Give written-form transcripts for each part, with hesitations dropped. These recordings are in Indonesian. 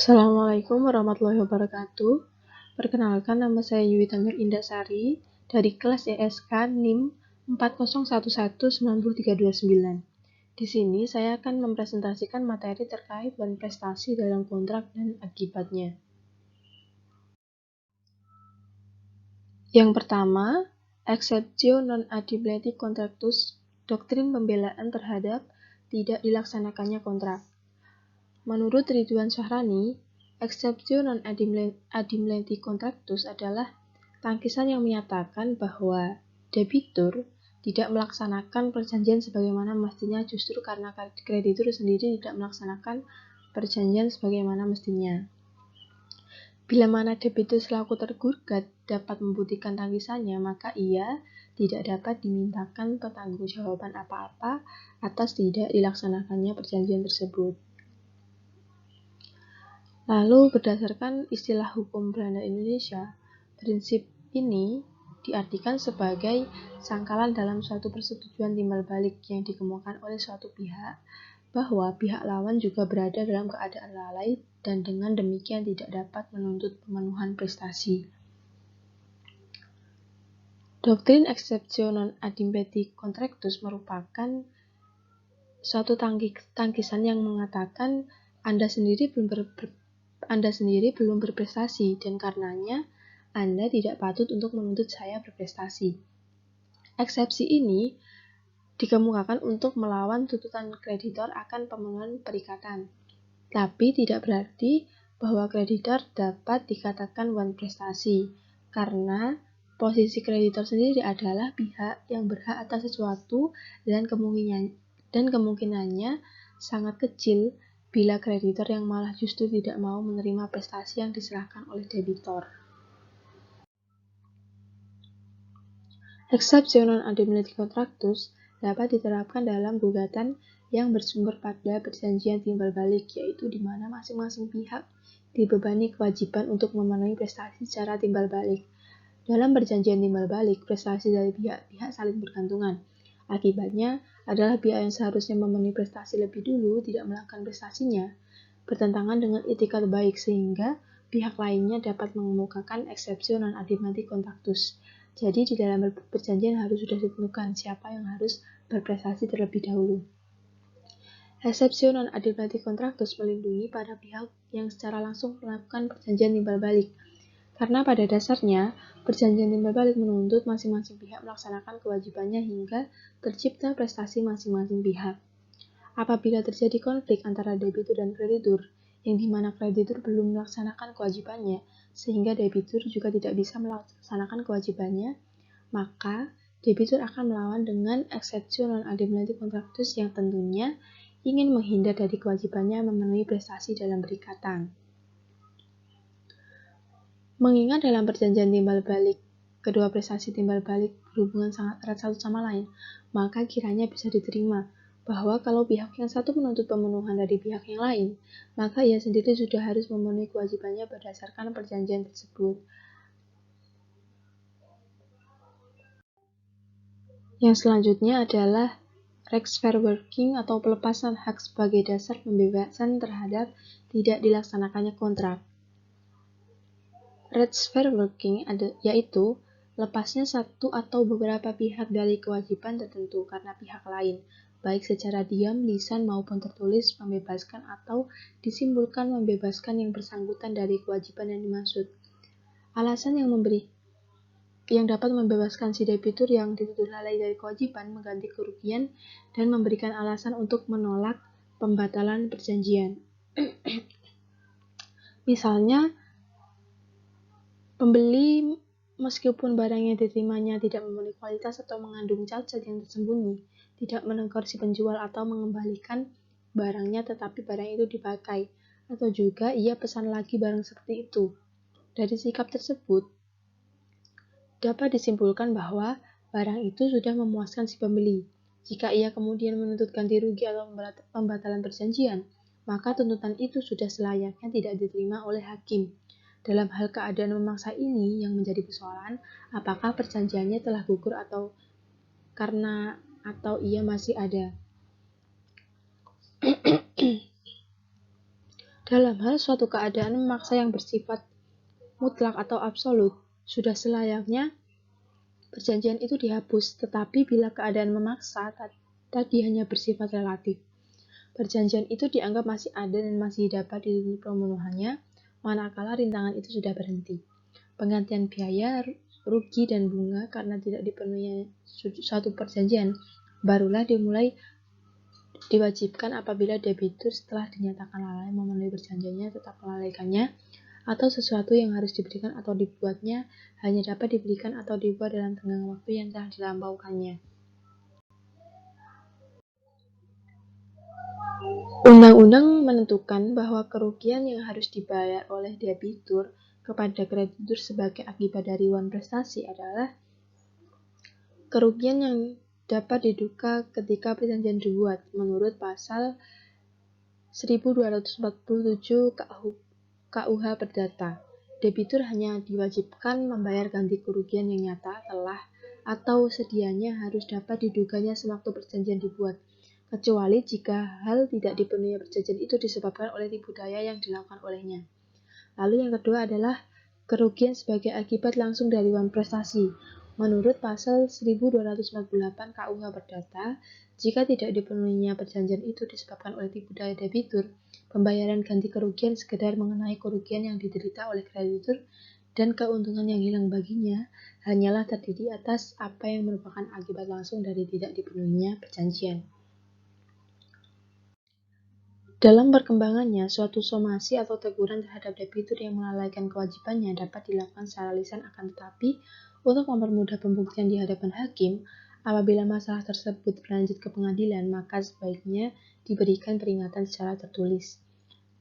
Assalamualaikum warahmatullahi wabarakatuh. Perkenalkan, nama saya Yuwita Nur Indasari dari kelas ESK NIM 401190329. Di sini saya akan mempresentasikan materi terkait dan prestasi dalam kontrak dan akibatnya. Yang pertama, Exceptio non admittandi contractus, doktrin pembelaan terhadap tidak dilaksanakannya kontrak. Menurut Ridwan Syahrani, Exceptio non admittandi contractus adalah tangkisan yang menyatakan bahwa debitur tidak melaksanakan perjanjian sebagaimana mestinya justru karena kreditur sendiri tidak melaksanakan perjanjian sebagaimana mestinya. Bila mana debitur selaku tergugat dapat membuktikan tangkisannya, maka ia tidak dapat dimintakan pertanggungjawaban apa-apa atas tidak dilaksanakannya perjanjian tersebut. Lalu berdasarkan istilah hukum Belanda Indonesia, prinsip ini diartikan sebagai sangkalan dalam suatu persetujuan timbal balik yang dikemukakan oleh suatu pihak bahwa pihak lawan juga berada dalam keadaan lalai dan dengan demikian tidak dapat menuntut pemenuhan prestasi. Doktrin Exceptio non admittandi contractus merupakan suatu tangkisan yang mengatakan Anda sendiri belum berprestasi dan karenanya Anda tidak patut untuk menuntut saya berprestasi. Eksepsi ini dikemukakan untuk melawan tuntutan kreditor akan pemenuhan perikatan, tapi tidak berarti bahwa kreditor dapat dikatakan berprestasi, karena posisi kreditor sendiri adalah pihak yang berhak atas sesuatu dan kemungkinannya sangat kecil bila kreditor yang malah justru tidak mau menerima prestasi yang diserahkan oleh debitor. Exceptio non admittandi contractus dapat diterapkan dalam gugatan yang bersumber pada perjanjian timbal balik, yaitu di mana masing-masing pihak dibebani kewajiban untuk memenuhi prestasi secara timbal balik. Dalam perjanjian timbal balik, prestasi dari pihak-pihak saling bergantungan. Akibatnya adalah pihak yang seharusnya memenuhi prestasi lebih dulu tidak melakukan prestasinya, bertentangan dengan etikat baik sehingga pihak lainnya dapat mengemukakan exceptio non admittandi contractus. Jadi di dalam perjanjian harus sudah ditentukan siapa yang harus berprestasi terlebih dahulu. Exceptio non admittandi contractus melindungi para pihak yang secara langsung melakukan perjanjian timbal balik. Karena pada dasarnya, perjanjian timbal balik menuntut masing-masing pihak melaksanakan kewajibannya hingga tercipta prestasi masing-masing pihak. Apabila terjadi konflik antara debitur dan kreditur, yang dimana kreditur belum melaksanakan kewajibannya, sehingga debitur juga tidak bisa melaksanakan kewajibannya, maka debitur akan melawan dengan exceptio non admittandi contractus yang tentunya ingin menghindar dari kewajibannya memenuhi prestasi dalam perikatan. Mengingat dalam perjanjian timbal balik, kedua prestasi timbal balik berhubungan sangat erat satu sama lain, maka kiranya bisa diterima bahwa kalau pihak yang satu menuntut pemenuhan dari pihak yang lain, maka ia sendiri sudah harus memenuhi kewajibannya berdasarkan perjanjian tersebut. Yang selanjutnya adalah Rechtsverwerking atau pelepasan hak sebagai dasar pembebasan terhadap tidak dilaksanakannya kontrak. Rechtsverwerking yaitu lepasnya satu atau beberapa pihak dari kewajiban tertentu karena pihak lain, baik secara diam, lisan maupun tertulis, membebaskan atau disimpulkan membebaskan yang bersangkutan dari kewajiban yang dimaksud. Alasan yang dapat membebaskan si debitur yang dituduh lalai dari kewajiban, mengganti kerugian, dan memberikan alasan untuk menolak pembatalan perjanjian. Misalnya, pembeli meskipun barang yang diterimanya tidak memenuhi kualitas atau mengandung cacat yang tersembunyi, tidak menegur si penjual atau mengembalikan barangnya tetapi barang itu dipakai, atau juga ia pesan lagi barang seperti itu. Dari sikap tersebut, dapat disimpulkan bahwa barang itu sudah memuaskan si pembeli. Jika ia kemudian menuntut ganti rugi atau pembatalan perjanjian, maka tuntutan itu sudah selayaknya tidak diterima oleh hakim. Dalam hal keadaan memaksa ini yang menjadi persoalan, apakah perjanjiannya telah gugur atau ia masih ada. Dalam hal suatu keadaan memaksa yang bersifat mutlak atau absolut, sudah selayaknya perjanjian itu dihapus, tetapi bila keadaan memaksa tadi hanya bersifat relatif, perjanjian itu dianggap masih ada dan masih dapat dituntut pemenuhannya, manakala rintangan itu sudah berhenti. Penggantian biaya, rugi, dan bunga karena tidak dipenuhi suatu perjanjian barulah diwajibkan apabila debitur setelah dinyatakan lalai memenuhi perjanjiannya tetap melalaikannya, atau sesuatu yang harus diberikan atau dibuatnya hanya dapat diberikan atau dibuat dalam tenggang waktu yang telah dilampaukannya. Undang-undang menentukan bahwa kerugian yang harus dibayar oleh debitur kepada kreditur sebagai akibat dari wan prestasi adalah kerugian yang dapat diduga ketika perjanjian dibuat menurut pasal 1247 KUH Perdata. Debitur hanya diwajibkan membayar ganti kerugian yang nyata, telah, atau sedianya harus dapat diduganya sewaktu perjanjian dibuat, kecuali jika hal tidak dipenuhi perjanjian itu disebabkan oleh tipu daya yang dilakukan olehnya. Lalu yang kedua adalah kerugian sebagai akibat langsung dari wan prestasi. Menurut pasal 1248 KUH Perdata, jika tidak dipenuhinya perjanjian itu disebabkan oleh tipu daya debitur, pembayaran ganti kerugian sekedar mengenai kerugian yang diderita oleh kreditur dan keuntungan yang hilang baginya hanyalah terdiri atas apa yang merupakan akibat langsung dari tidak dipenuhinya perjanjian. Dalam perkembangannya, suatu somasi atau teguran terhadap debitur yang melalaikan kewajibannya dapat dilakukan secara lisan, akan tetapi untuk mempermudah pembuktian di hadapan hakim, apabila masalah tersebut berlanjut ke pengadilan, maka sebaiknya diberikan peringatan secara tertulis.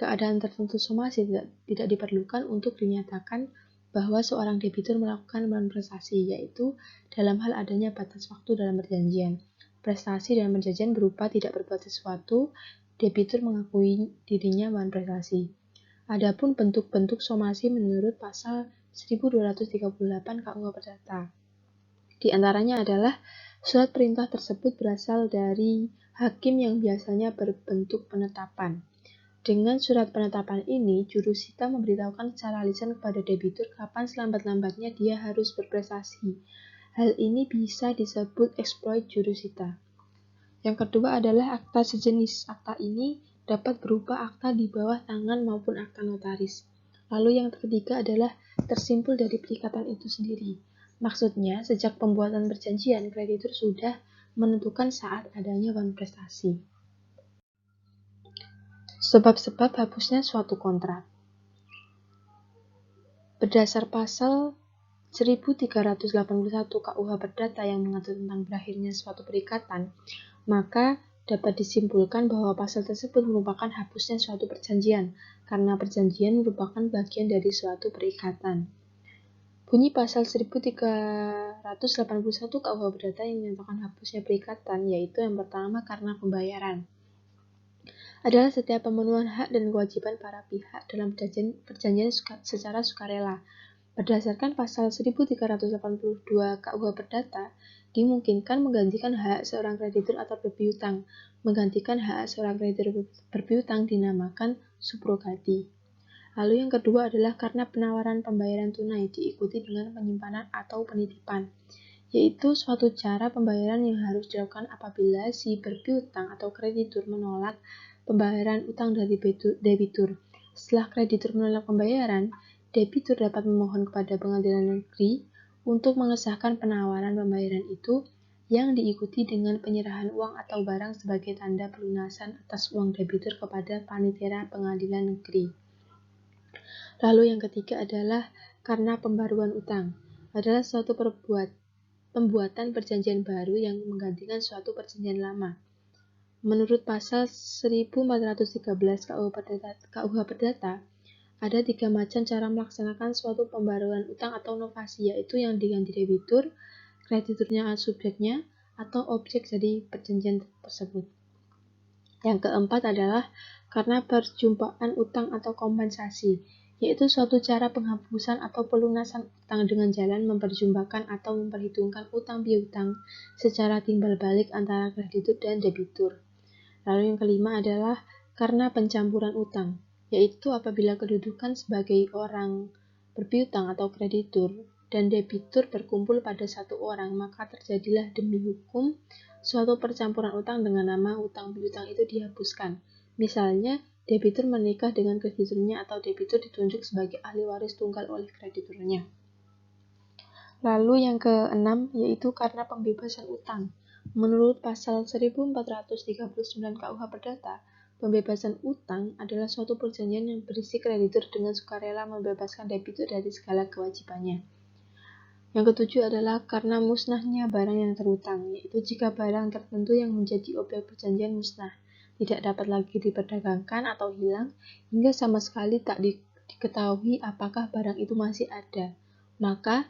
Keadaan tertentu somasi tidak diperlukan untuk dinyatakan bahwa seorang debitur melakukan wan prestasi, yaitu dalam hal adanya batas waktu dalam perjanjian. Prestasi dalam perjanjian berupa tidak berbuat sesuatu, debitur mengakui dirinya wan prestasi. Adapun bentuk-bentuk somasi menurut pasal 1238 KUH Perdata. Di antaranya adalah surat perintah tersebut berasal dari hakim yang biasanya berbentuk penetapan. Dengan surat penetapan ini, jurusita memberitahukan secara lisan kepada debitur kapan selambat-lambatnya dia harus berprestasi. Hal ini bisa disebut exploit jurusita. Yang kedua adalah akta sejenis. Akta ini dapat berupa akta di bawah tangan maupun akta notaris. Lalu yang ketiga adalah tersimpul dari perikatan itu sendiri. Maksudnya, sejak pembuatan perjanjian, kreditur sudah menentukan saat adanya wan prestasi. Sebab-sebab hapusnya suatu kontrak. Berdasar pasal 1381 KUH Perdata yang mengatur tentang berakhirnya suatu perikatan, maka dapat disimpulkan bahwa pasal tersebut merupakan hapusnya suatu perjanjian, karena perjanjian merupakan bagian dari suatu perikatan. Bunyi pasal 1381 KUH Perdata yang menyatakan hapusnya perikatan, yaitu yang pertama karena pembayaran. Adalah setiap pemenuhan hak dan kewajiban para pihak dalam perjanjian secara sukarela. Berdasarkan pasal 1382 KUH Perdata, dimungkinkan menggantikan hak seorang kreditur atau berpiutang. Menggantikan hak seorang kreditur berpiutang dinamakan subrogati. Lalu yang kedua adalah karena penawaran pembayaran tunai diikuti dengan penyimpanan atau penitipan, yaitu suatu cara pembayaran yang harus dilakukan apabila si berpiutang atau kreditur menolak pembayaran utang dari debitur. Setelah kreditur menolak pembayaran, debitur dapat memohon kepada pengadilan negeri untuk mengesahkan penawaran pembayaran itu yang diikuti dengan penyerahan uang atau barang sebagai tanda pelunasan atas uang debitur kepada panitera pengadilan negeri. Lalu yang ketiga adalah karena pembaruan utang. Adalah suatu pembuatan perjanjian baru yang menggantikan suatu perjanjian lama. Menurut pasal 1413 KUH Perdata, ada 3 macam cara melaksanakan suatu pembaruan utang atau novasi, yaitu yang diganti debitur, krediturnya subjeknya, atau objek dari perjanjian tersebut. Yang keempat adalah karena perjumpaan utang atau kompensasi, yaitu suatu cara penghapusan atau pelunasan utang dengan jalan memperjumpakan atau memperhitungkan utang piutang secara timbal balik antara kreditur dan debitur. Lalu yang kelima adalah karena pencampuran utang. yaitu apabila kedudukan sebagai orang berpiutang atau kreditur dan debitur berkumpul pada satu orang, maka terjadilah demi hukum suatu percampuran utang dengan nama utang piutang itu dihapuskan. Misalnya, debitur menikah dengan krediturnya atau debitur ditunjuk sebagai ahli waris tunggal oleh krediturnya. Lalu yang keenam, yaitu karena pembebasan utang. Menurut pasal 1439 KUH Perdata, pembebasan utang adalah suatu perjanjian yang berisi kreditur dengan sukarela membebaskan debitur dari segala kewajibannya. Yang ketujuh adalah karena musnahnya barang yang terutang, yaitu jika barang tertentu yang menjadi objek perjanjian musnah, tidak dapat lagi diperdagangkan atau hilang, hingga sama sekali tak diketahui apakah barang itu masih ada, maka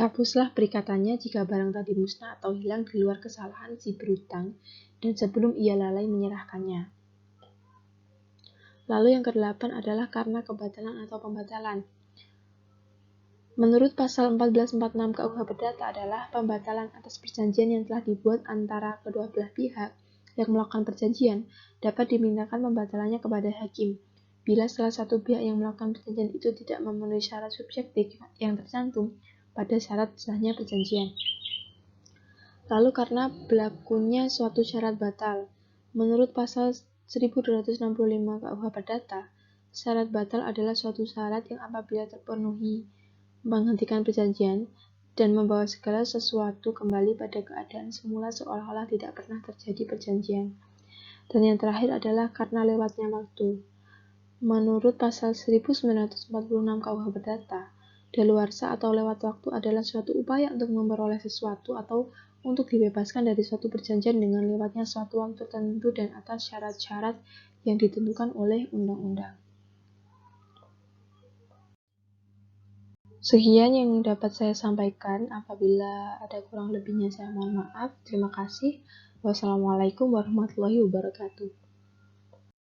hapuslah perikatannya jika barang tadi musnah atau hilang di luar kesalahan si berutang dan sebelum ia lalai menyerahkannya. Lalu yang kedelapan adalah karena kebatalan atau pembatalan. Menurut pasal 1446 KUH Perdata adalah pembatalan atas perjanjian yang telah dibuat antara kedua belah pihak yang melakukan perjanjian dapat dimintakan pembatalannya kepada hakim bila salah satu pihak yang melakukan perjanjian itu tidak memenuhi syarat subjektif yang tercantum pada syarat sahnya perjanjian. Lalu karena berlakunya suatu syarat batal. Menurut pasal 1265 KUH Perdata, syarat batal adalah suatu syarat yang apabila terpenuhi menghentikan perjanjian dan membawa segala sesuatu kembali pada keadaan semula seolah-olah tidak pernah terjadi perjanjian. Dan yang terakhir adalah karena lewatnya waktu. Menurut pasal 1946 KUH Perdata, daluarsa atau lewat waktu adalah suatu upaya untuk memperoleh sesuatu atau untuk dibebaskan dari suatu perjanjian dengan lewatnya suatu waktu tertentu dan atas syarat-syarat yang ditentukan oleh undang-undang. Sekian yang dapat saya sampaikan. Apabila ada kurang lebihnya saya mohon maaf. Terima kasih. Wassalamualaikum warahmatullahi wabarakatuh.